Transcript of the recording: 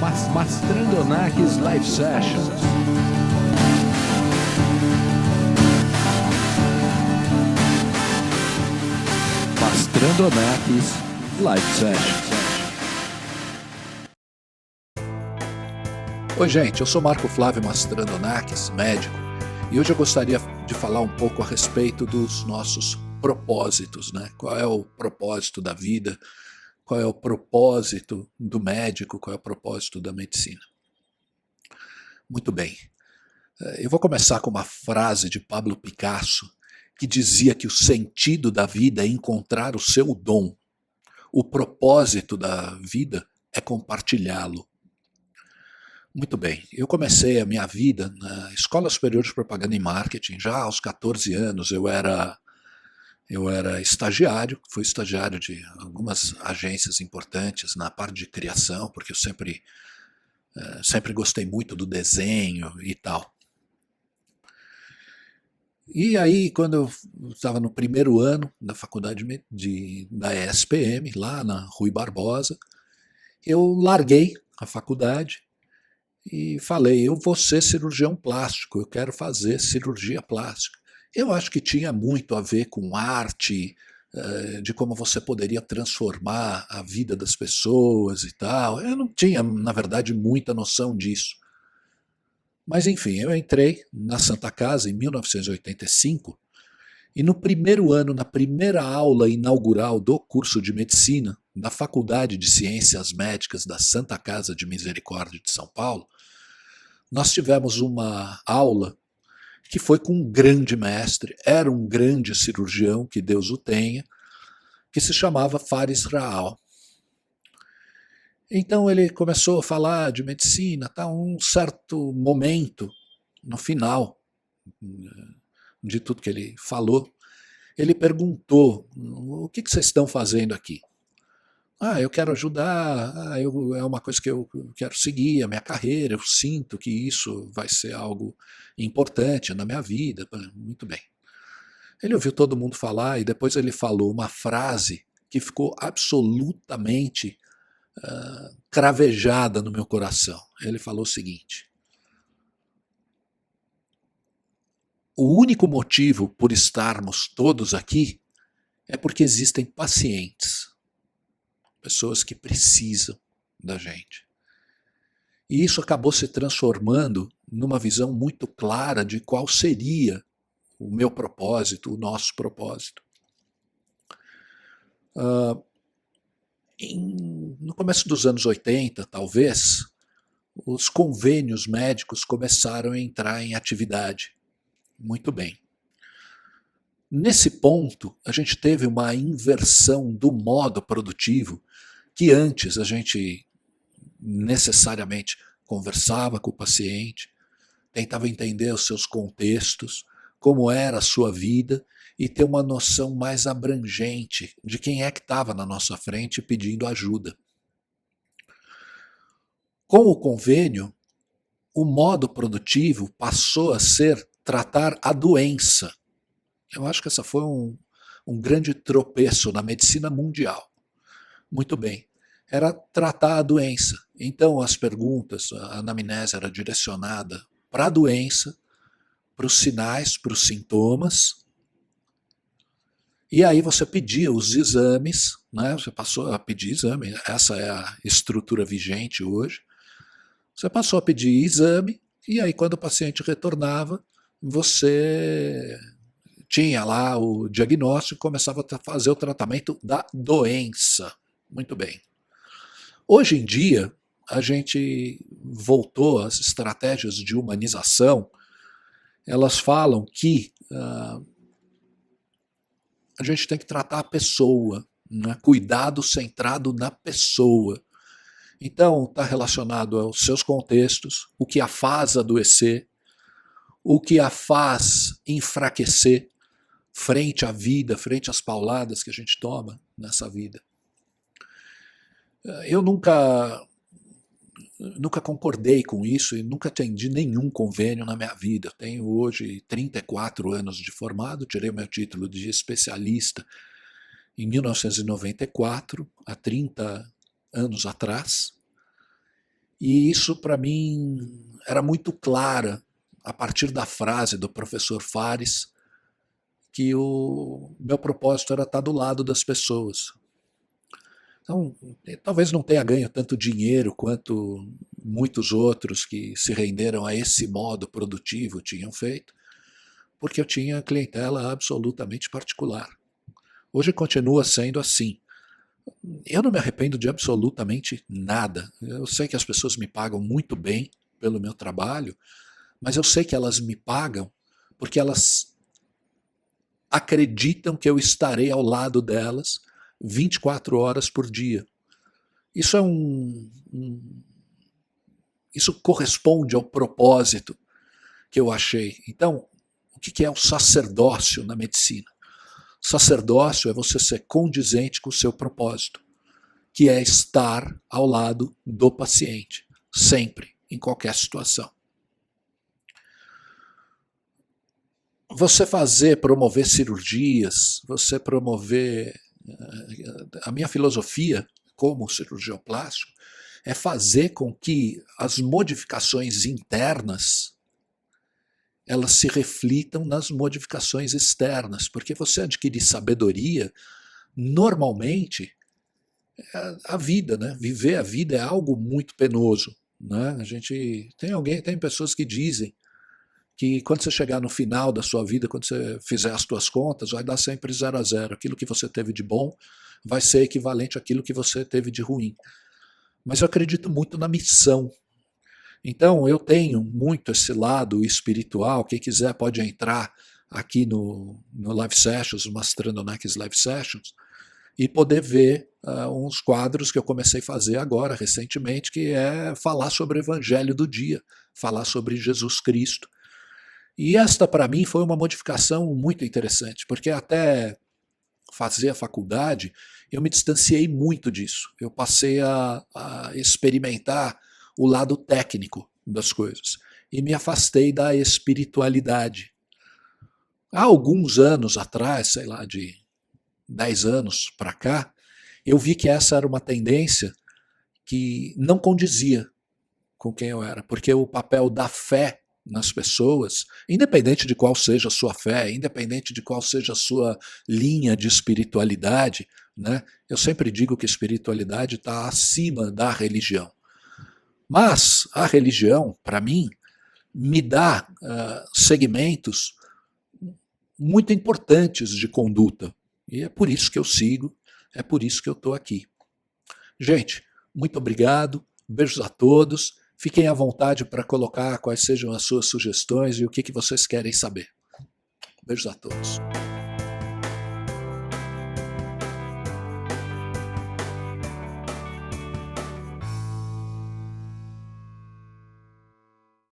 Mastrandonakis Live Sessions. Mastrandonakis Live Sessions. Oi gente, eu sou Marco Flávio Mastrandonakis, médico, e hoje eu gostaria de falar um pouco a respeito dos nossos propósitos, né? Qual é o propósito da vida? Qual é o propósito do médico? Qual é o propósito da medicina? Muito bem. Eu vou começar com uma frase de Pablo Picasso, que dizia que o sentido da vida é encontrar o seu dom. O propósito da vida é compartilhá-lo. Muito bem, eu comecei a minha vida na Escola Superior de Propaganda e Marketing, já aos 14 anos. Eu era estagiário, fui estagiário de algumas agências importantes na parte de criação, porque eu sempre gostei muito do desenho e tal. E aí, quando eu estava no primeiro ano da faculdade da ESPM, lá na Rui Barbosa, eu larguei a faculdade e falei, eu vou ser cirurgião plástico, eu quero fazer cirurgia plástica. Eu acho que tinha muito a ver com arte, de como você poderia transformar a vida das pessoas e tal. Eu não tinha, na verdade, muita noção disso. Mas enfim, eu entrei na Santa Casa em 1985 e no primeiro ano, na primeira aula inaugural do curso de medicina da Faculdade de Ciências Médicas da Santa Casa de Misericórdia de São Paulo, nós tivemos uma aula que foi com um grande mestre, era um grande cirurgião, que Deus o tenha, que se chamava Faris Raal. Então ele começou a falar de medicina, tá, um certo momento, no final de tudo que ele falou, ele perguntou, o que vocês estão fazendo aqui? Eu quero ajudar, é uma coisa que eu quero seguir, a minha carreira, eu sinto que isso vai ser algo importante na minha vida. Muito bem. Ele ouviu todo mundo falar e depois ele falou uma frase que ficou absolutamente cravejada no meu coração. Ele falou o seguinte: o único motivo por estarmos todos aqui é porque existem pacientes. Pessoas que precisam da gente. E isso acabou se transformando numa visão muito clara de qual seria o meu propósito, o nosso propósito. No começo dos anos 80, talvez, os convênios médicos começaram a entrar em atividade. Muito bem. Nesse ponto, a gente teve uma inversão do modo produtivo que antes a gente necessariamente conversava com o paciente, tentava entender os seus contextos, como era a sua vida e ter uma noção mais abrangente de quem é que estava na nossa frente pedindo ajuda. Com o convênio, o modo produtivo passou a ser tratar a doença. Eu acho que essa foi um grande tropeço na medicina mundial. Muito bem. Era tratar a doença. Então as perguntas, a anamnese era direcionada para a doença, para os sinais, para os sintomas. E aí você pedia os exames, né? Você passou a pedir exame, essa é a estrutura vigente hoje. Você passou a pedir exame, e aí quando o paciente retornava, você tinha lá o diagnóstico e começava a fazer o tratamento da doença. Muito bem. Hoje em dia, a gente voltou às estratégias de humanização. Elas falam que a gente tem que tratar a pessoa, né? Cuidado centrado na pessoa. Então, está relacionado aos seus contextos, o que a faz adoecer, o que a faz enfraquecer frente à vida, frente às pauladas que a gente toma nessa vida. Eu nunca concordei com isso e nunca atendi nenhum convênio na minha vida. Tenho hoje 34 anos de formado, tirei meu título de especialista em 1994, há 30 anos atrás. E isso, para mim, era muito clara a partir da frase do professor Fares, que o meu propósito era estar do lado das pessoas. Então, talvez não tenha ganho tanto dinheiro quanto muitos outros que se renderam a esse modo produtivo tinham feito, porque eu tinha clientela absolutamente particular. Hoje continua sendo assim. Eu não me arrependo de absolutamente nada. Eu sei que as pessoas me pagam muito bem pelo meu trabalho, mas eu sei que elas me pagam porque elas acreditam que eu estarei ao lado delas 24 horas por dia. Isso é isso corresponde ao propósito que eu achei. Então, o que é o sacerdócio na medicina? Sacerdócio é você ser condizente com o seu propósito, que é estar ao lado do paciente, sempre, em qualquer situação. Você promover cirurgias, você promover... A minha filosofia como cirurgião plástico é fazer com que as modificações internas elas se reflitam nas modificações externas, porque você adquirir sabedoria, normalmente, a vida, né? Viver a vida é algo muito penoso, né? A gente tem pessoas que dizem que quando você chegar no final da sua vida, quando você fizer as suas contas, vai dar sempre 0 a 0. Aquilo que você teve de bom vai ser equivalente àquilo que você teve de ruim. Mas eu acredito muito na missão. Então eu tenho muito esse lado espiritual. Quem quiser pode entrar aqui no Live Sessions, o Mastrando Nax Live Sessions, e poder ver uns quadros que eu comecei a fazer agora, recentemente, que é falar sobre o Evangelho do dia, falar sobre Jesus Cristo. E esta, para mim, foi uma modificação muito interessante, porque até fazer a faculdade, eu me distanciei muito disso. Eu passei a experimentar o lado técnico das coisas e me afastei da espiritualidade. Há alguns anos atrás, sei lá, de 10 anos para cá, eu vi que essa era uma tendência que não condizia com quem eu era, porque o papel da fé nas pessoas, independente de qual seja a sua fé, independente de qual seja a sua linha de espiritualidade, né? Eu sempre digo que a espiritualidade está acima da religião. Mas a religião, para mim, me dá segmentos muito importantes de conduta. E é por isso que eu sigo, é por isso que eu estou aqui. Gente, muito obrigado, beijos a todos. Fiquem à vontade para colocar quais sejam as suas sugestões e o que vocês querem saber. Beijos a todos.